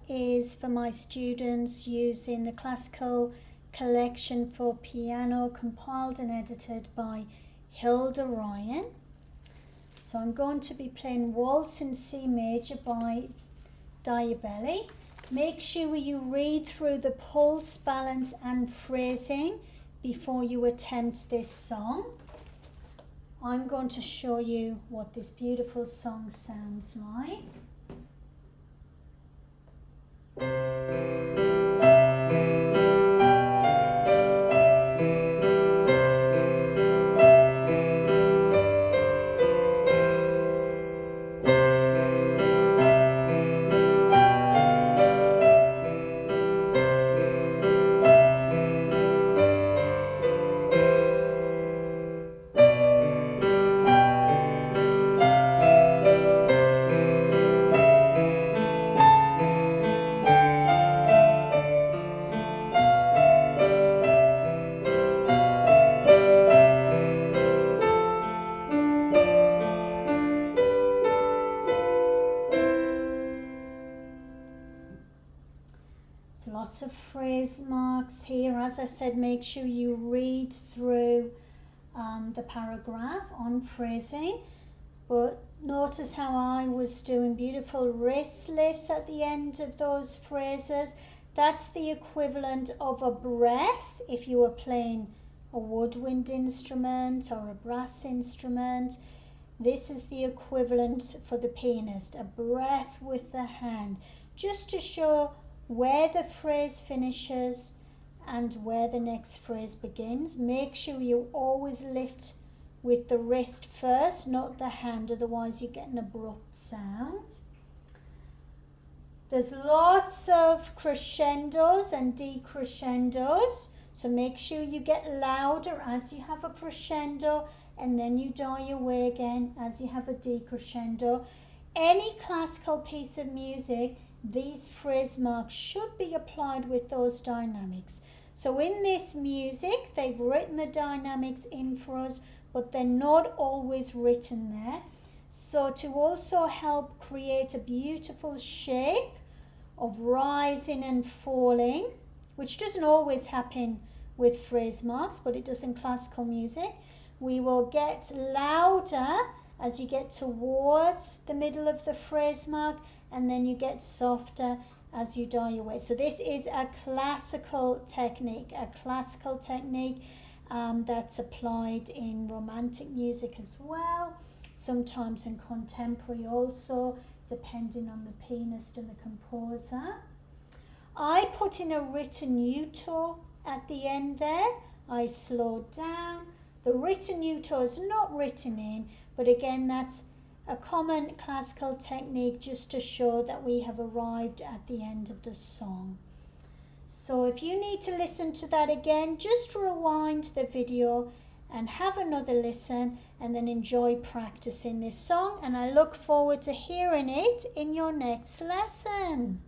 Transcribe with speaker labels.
Speaker 1: is for my students using the classical collection for piano compiled and edited by Hilda Ryan. So I'm going to be playing Waltz in C major by Diabelli. Make sure you read through the pulse, balance and phrasing before you attempt this song. I'm going to show you what this beautiful song sounds like. Lots of phrase marks here. As I said, make sure you read through the paragraph on phrasing. But notice how I was doing beautiful wrist lifts at the end of those phrases. That's the equivalent of a breath if you were playing a woodwind instrument or a brass instrument. This is the equivalent for the pianist, a breath with the hand, just to show where the phrase finishes and where the next phrase begins. Make sure you always lift with the wrist first, not the hand, otherwise you get an abrupt sound. There's lots of crescendos and decrescendos, so make sure you get louder as you have a crescendo and then you die away again as you have a decrescendo. Any classical piece of music, these phrase marks should be applied with those dynamics. So in this music, they've written the dynamics in for us, but they're not always written there. So to also help create a beautiful shape of rising and falling, which doesn't always happen with phrase marks, but it does in classical music, we will get louder as you get towards the middle of the phrase mark, and then you get softer as you die away. So this is a classical technique that's applied in romantic music as well, sometimes in contemporary also, depending on the pianist and the composer. I put in a ritenuto at the end there. I slowed down. The ritenuto is not written in, but again, that's a common classical technique just to show that we have arrived at the end of the song. So if you need to listen to that again, just rewind the video and have another listen and then enjoy practicing this song. And I look forward to hearing it in your next lesson.